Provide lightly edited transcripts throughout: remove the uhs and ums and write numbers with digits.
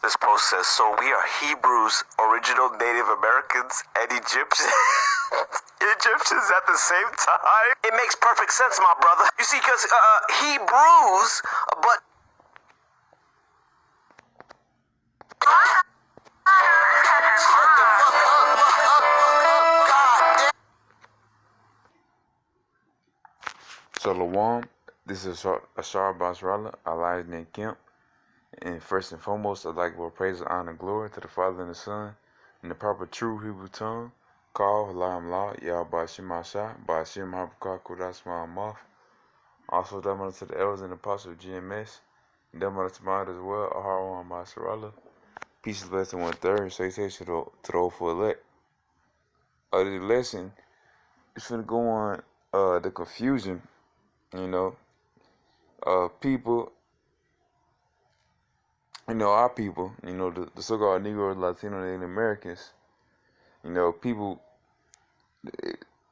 This post says, so we are Hebrews, original Native Americans, and Egyptians. Egyptians at the same time? It makes perfect sense, my brother. You see, because Hebrews, but... So, Lawam, this is Ashar Basrala, Elijah named Kemp. And first and foremost, I'd like to praise, honor, and glory to the Father and the Son in the proper true Hebrew tongue. Call, Halam La, Yah Bashim Asha, Bashim Habakar Kudas Ma'amaf. Also, done to the elders and apostles of GMS. Done to mine as well, Aharon Basrala. Peace and blessing 1/3. Salutation to the old for elect. The lesson is going to go on the confusion, people, our people, the so-called Negroes, Latino, Native Americans, people,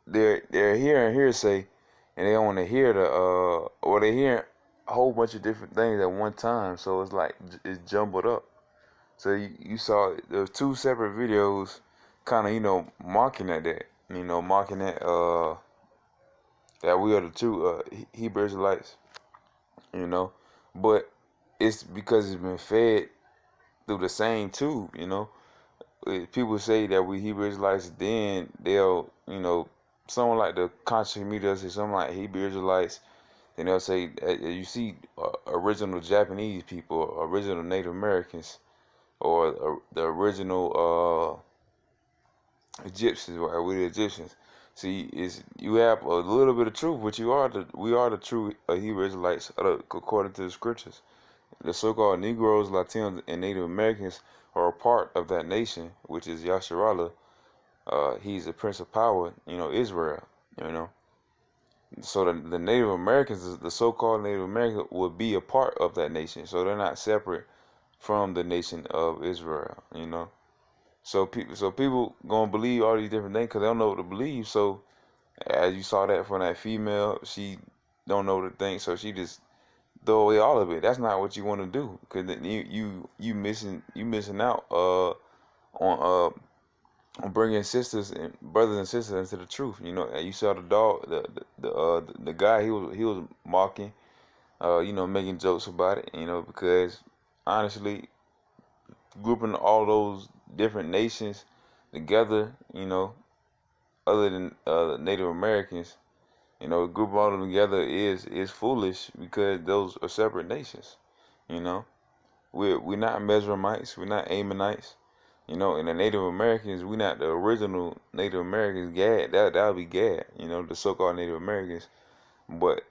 they're hearing hearsay, and they don't want to hear or they hear a whole bunch of different things at one time, so it's like, it's jumbled up. So you saw, there was 2 separate videos kind of, mocking at that, mocking at, that we are the true Hebrew Israelites, but it's because it's been fed through the same tube, If people say that we Hebrew Israelites, then they'll, someone like the conscious media say something like Hebrew Israelites, then they'll say, you see original Japanese people, original Native Americans, or the original Egyptians, or we the Egyptians. See, you have a little bit of truth, but we are the true Hebrew Israelites according to the scriptures. The so-called Negroes, Latinos, and Native Americans are a part of that nation, which is Yasharallah. He's the Prince of Power, Israel, So the Native Americans, the so-called Native Americans, would be a part of that nation. So they're not separate from the nation of Israel, So people gonna believe all these different things because they don't know what to believe. So as you saw that from that female, she don't know what to think, so she just throw away all of it. That's not what you want to do, because then you missing out on bringing sisters and brothers and sisters into the truth. And you saw the dog, the guy, he was mocking, making jokes about it, because honestly, grouping all those different nations together, other than Native Americans, group all of them together is foolish, because those are separate nations. We're not Mesramites, we're not Ammonites, and the Native Americans, we're not the original Native Americans. Gad, that would be Gad, the so-called Native Americans. But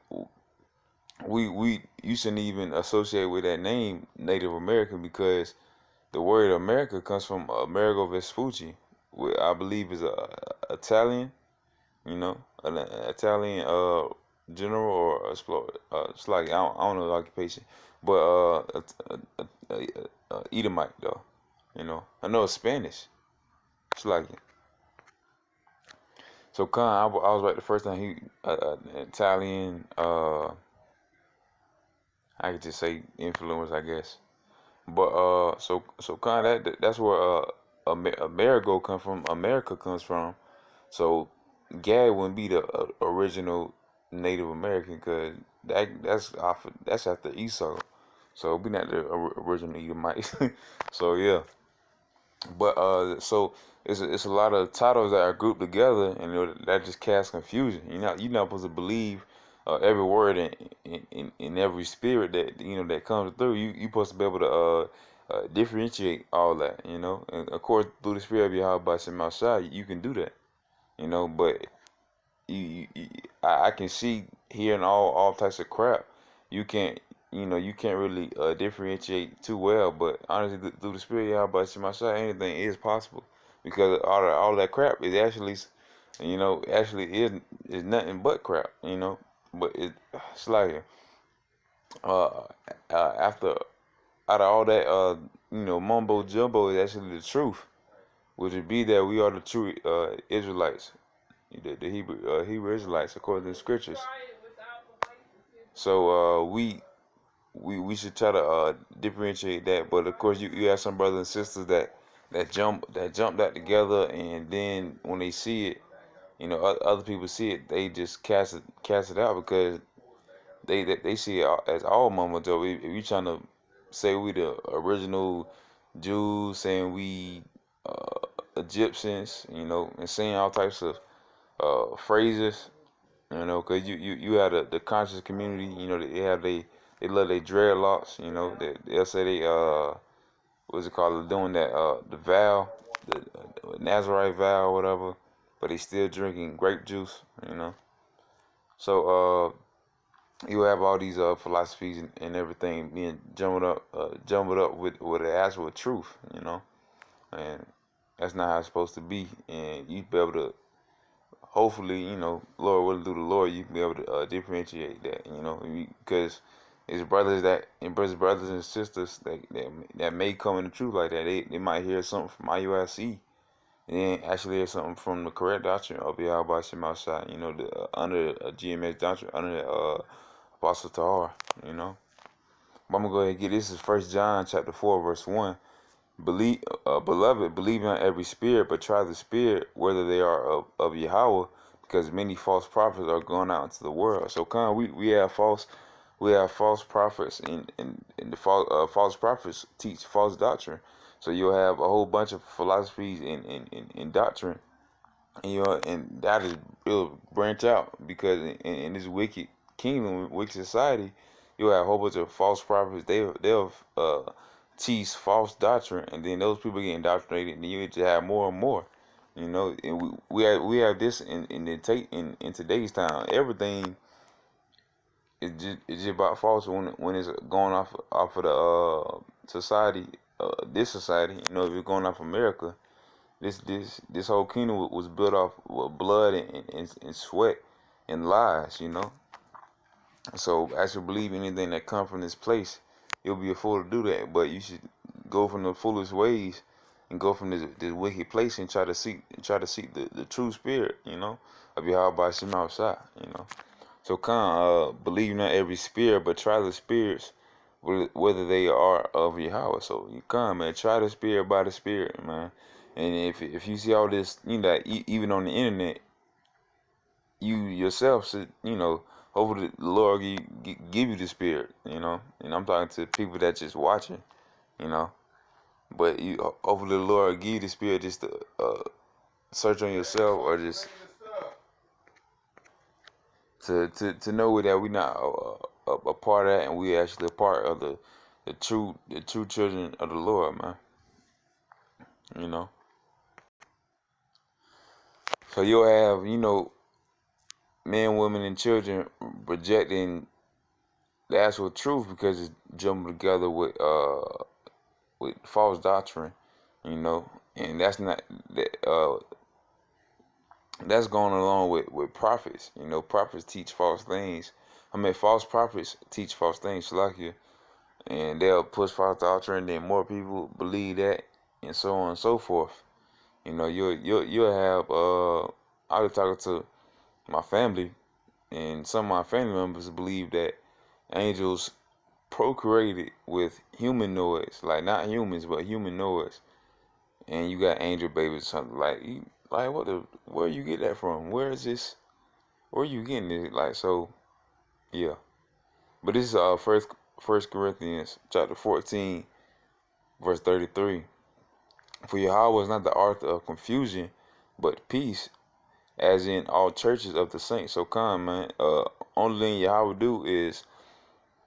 you shouldn't even associate with that name Native American, because the word America comes from Amerigo Vespucci, which I believe is Italian, an Italian general or explorer. It's like, I don't know the occupation, but Edomite though. I know it's Spanish. It's like it. So Khan, I was right the first time. He Italian. I could just say influence, I guess. But so Khan, that's where Amerigo come from. America comes from. So Gad wouldn't be the original Native American, because that's after Esau. So we not the original Edomites. So yeah. But so it's a lot of titles that are grouped together, and that just casts confusion. You're not supposed to believe every word in every spirit that that comes through. You supposed to be able to differentiate all that. And of course, through the spirit of Yahweh by Shema Shai, you can do that. But I can see hearing all types of crap. You can't really differentiate too well. But honestly, through the spirit of Yahweh by Shema Shai, anything is possible, because all that crap is actually is nothing but crap. But it's like after out of all that mumbo jumbo is actually the truth, which would be that we are the true Israelites, the Hebrew Israelites according to the scriptures. So we we should try to differentiate that. But of course, you have some brothers and sisters that jump that together, and then when they see it, other people see it, they just cast it out because they see it as all Mama Joe. If you trying to say we the original Jews, saying we Egyptians, and saying all types of phrases, because you have the conscious community, they love their dreadlocks, they'll say they what's it called, doing that the vow, the Nazarite vow or whatever, but they still drinking grape juice, So you have all these philosophies and everything being jumbled up with the actual truth, and that's not how it's supposed to be. And you be able to, hopefully, Lord willing, through the Lord, you can be able to differentiate that, because it's brothers and sisters that may come in the truth like that. They might hear something from IUIC and then actually hear something from the correct doctrine of Yahweh Shem outside, under a GMS doctrine, under the Apostle Tahar, But I'm gonna go ahead and get this. Is 1 John chapter 4 verse 1. Beloved, believe in every spirit, but try the spirit whether they are of Yahweh, because many false prophets are going out into the world. So we have false prophets, and the false prophets teach false doctrine. So you'll have a whole bunch of philosophies in doctrine, and that it'll branch out, because in this wicked kingdom, wicked society, you'll have a whole bunch of false prophets. They'll teach false doctrine, and then those people get indoctrinated, and then you just have more and more. And we have this in today's time. Everything is just about false when it's going off of the society, this society. If you're going off America, this whole kingdom was built off blood and sweat and lies. So as you believe anything that comes from this place, you'll be a fool to do that. But you should go from the foolish ways and go from this wicked place and try to seek the true spirit, of Yahweh Shem outside, So believe not every spirit, but try the spirits whether they are of Yahweh. So you man, try the spirit by the spirit, man. And if you see all this, even on the internet, you yourself should, hopefully the Lord give you the spirit, And I'm talking to people that just watching, But hopefully the Lord give you the spirit just to search on yourself, or just to know that we're not a part of that, and we actually a part of the true children of the Lord, man. So you'll have, men, women, and children rejecting the actual truth because it's jumbled together with false doctrine, and that's not that's going along with prophets. Prophets teach false things. False prophets teach false things, like you, and they'll push false doctrine, then more people believe that, and so on and so forth. You'll have I was talking to my family, and some of my family members believe that angels procreated with humanoids, like not humans but humanoids, and you got angel babies, something like where you get that from? Where is this? Where you getting this? So, yeah. But this is First Corinthians chapter 14, verse 33. For Yahweh is not the author of confusion, but peace, as in all churches of the saints. So man. Only thing Yahweh do is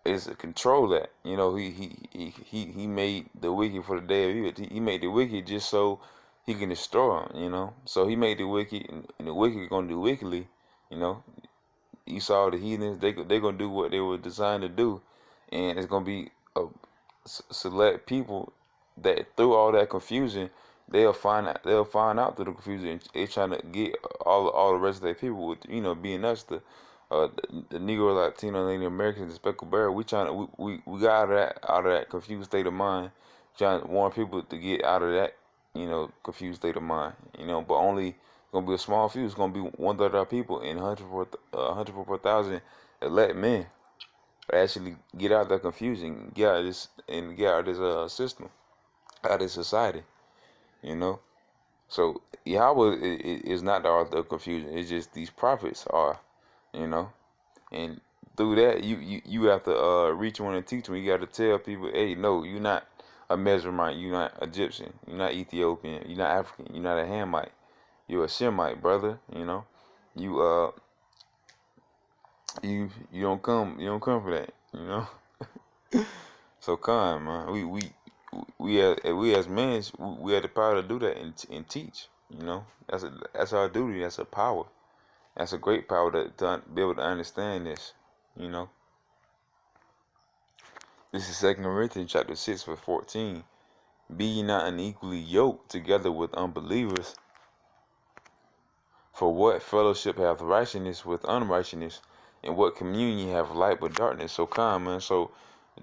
to control that. He made the wicked for the day of evil. He made the wicked just so he can destroy them. So he made the wicked, and the wicked gonna do wickedly. Esau, the heathens, they gonna do what they were designed to do, and it's gonna be a select people that through all that confusion, they'll find out through the confusion. They trying to get all the rest of their people with being us, the Negro, Latino, Native Americans, the speckled bear. We got out of that confused state of mind, trying to warn people to get out of that confused state of mind. But only gonna be a small few. It's gonna be 1/3 of our people, and 100 for 1,000 elect men. actually get out of the confusion, get out of this, and get out of this system, out of this society, you know. So Yahweh is not the author of confusion. It's just these prophets are, you know. And through that, you have to reach one and teach one. You got to tell people, hey, no, you're not a Mizraimite, you're not Egyptian, you're not Ethiopian, you're not African, you're not a Hamite, you're a Shemite, brother. You know, you you don't come for that. You know. So come, man. We as men, we have the power to do that and teach. You know, that's our duty. That's a power. That's a great power to be able to understand this. You know, this is 2 Corinthians chapter 6 verse 14. Be ye not unequally yoked together with unbelievers. For what fellowship hath righteousness with unrighteousness, and what communion have light with darkness? So come, man. So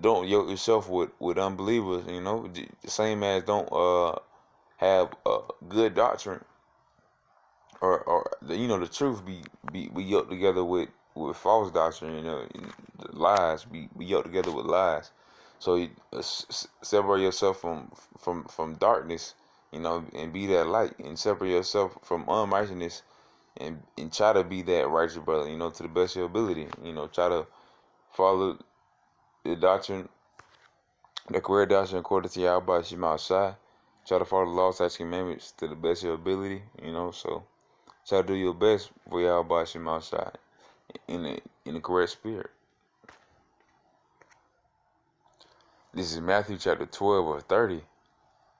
don't yoke yourself with unbelievers. You know, the same as don't have good doctrine or the truth be yoked together with false doctrine. You know, the lies be yoked together with lies. So you separate yourself from darkness, you know, and be that light, and separate yourself from unrighteousness, and try to be that righteous brother, you know, to the best of your ability. You know, try to follow the doctrine, the correct doctrine according to Yahweh Shema Shai. Try to follow the laws, statutes, commandments to the best of your ability, you know. So try to do your best for Yahweh Shema Shai in the correct spirit. This is Matthew chapter 12 or 30.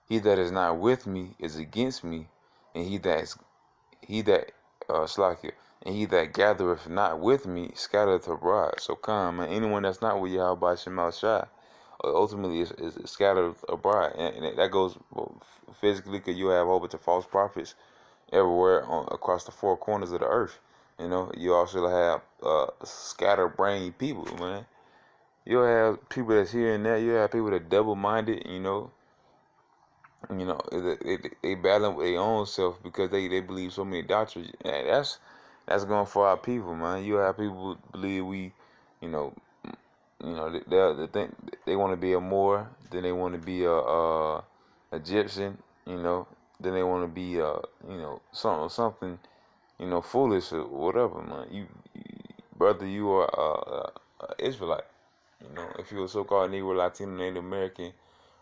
He that is not with me is against me, and he that and he that gathereth not with me scattereth abroad. So come, man, anyone that's not with Yahweh Shema Shai ultimately is scattered abroad, and that goes physically, because you have a whole bunch of false prophets everywhere across the four corners of the earth. You know, you also have scatterbrained people, man. You'll have people that's here and there. You have people that double-minded, you know. You know, they battling with their own self because they believe so many doctrines. And that's going for our people, man. You have people who believe we, you know, they think they want to be a Moor, then they want to be a Egyptian, you know, then they want to be you know, something, you know, foolish or whatever, man. You brother, you are a Israelite. You know, if you're a so-called Negro, Latino, Native American,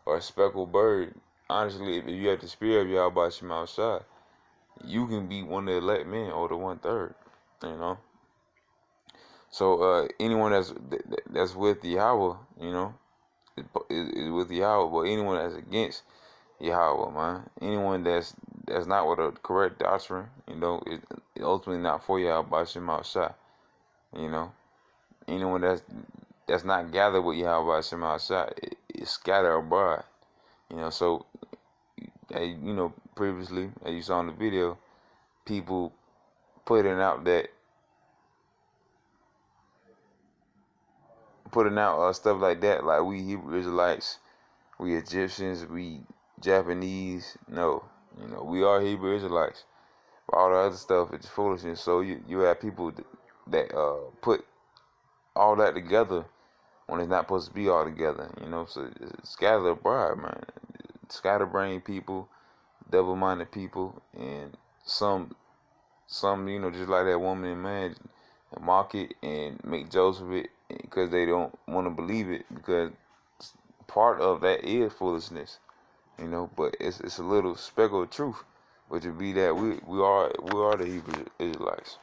or a speckled bird, honestly, if you have the spirit of Yahweh Shema Shai, you can be one of the elect men or the 1/3. You know. So anyone that's with Yahweh, you know, is with Yahweh. But anyone that's against Yahweh, man, anyone that's not with a correct doctrine, you know, is ultimately not for Yahweh Shema Shai. You know, anyone that's not gathered with Yahweh Shema Shai is scattered abroad. You know, so you know, previously, as you saw in the video, people putting out stuff like that, like we Hebrew Israelites, we Egyptians, we Japanese. No, you know, we are Hebrew Israelites. All the other stuff is foolishness. So you have people that put all that together when it's not supposed to be all together. You know, so it's scattered abroad, man. Scatterbrained people, double-minded people, and some you know, just like that woman and man, mock it and make jokes of it because they don't want to believe it, because part of that is foolishness, you know. But it's a little speckle of truth, which would be that we are the Hebrew Israelites.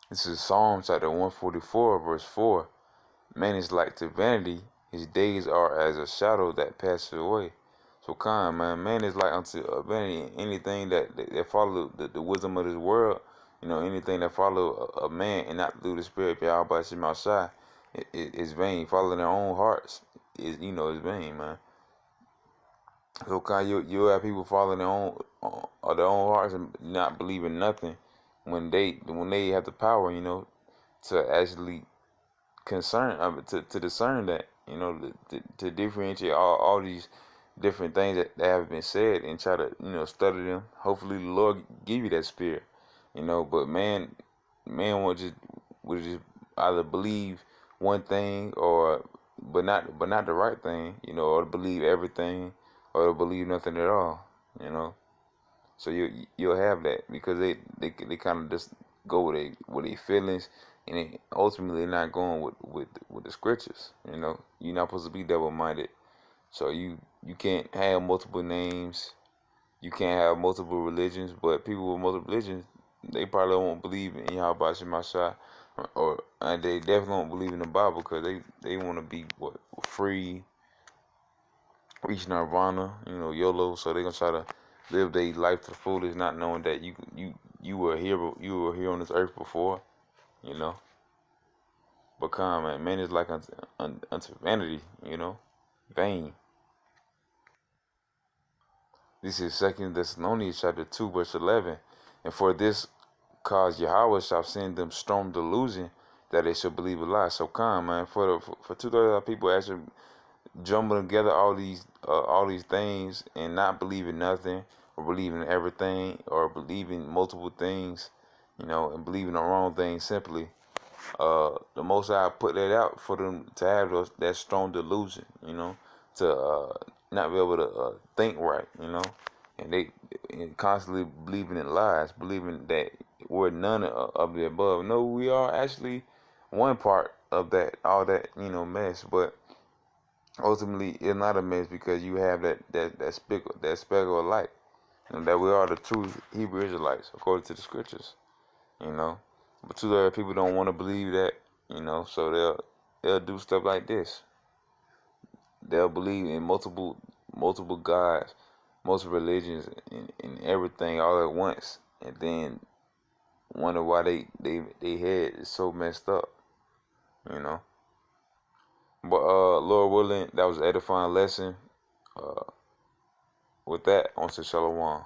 This is Psalm chapter 144 verse 4. Man is like to vanity, his days are as a shadow that passes away. So kind, man is like unto vanity. Anything that follow the wisdom of this world, you know, anything that follow a man and not through the spirit of Yahweh Shema Shai is vain. Following their own hearts is vain, man. So kind, you have people following their own hearts and not believing nothing when they have the power, you know, to actually to discern that, you know, to differentiate all these different things that have been said, and try to, you know, study them. Hopefully the Lord give you that spirit, you know. But man won't just would just either believe one thing or but not the right thing, or to believe everything or to believe nothing at all, you know. So you'll have that because they kind of just go with their feelings, and ultimately not going with the scriptures. You're not supposed to be double minded. So you can't have multiple names. You can't have multiple religions. But people with multiple religions, they probably won't believe in Yahweh Shemashah, or and they definitely won't believe in the Bible because they want to be free, reach nirvana, YOLO. So they're gonna try to live their life to the fullest, not knowing that you were a hero, you were here on this earth before, you know. But come, man is like unto vanity, vain. This is 2 Thessalonians chapter 2, verse 11. And for this cause Yahweh shall send them strong delusion that they shall believe a lie. So come, man, for 2/3 of people actually jumbling together all these things and not believing nothing, or believing everything, or believing multiple things, and believing the wrong thing simply. The Most High put that out for them to have that strong delusion, to not be able to think right, and they constantly believing in lies, believing that we're none of the above. No, we are actually one part of that, all that, mess, but ultimately it's not a mess because you have that speckle of light, and that we are the true Hebrew Israelites according to the scriptures, But too other people don't want to believe that, so they'll do stuff like this. They'll believe in multiple gods, multiple religions, and everything all at once, and then wonder why they head is so messed up, you know. But Lord willing, that was an edifying lesson. With that, on to Shalom.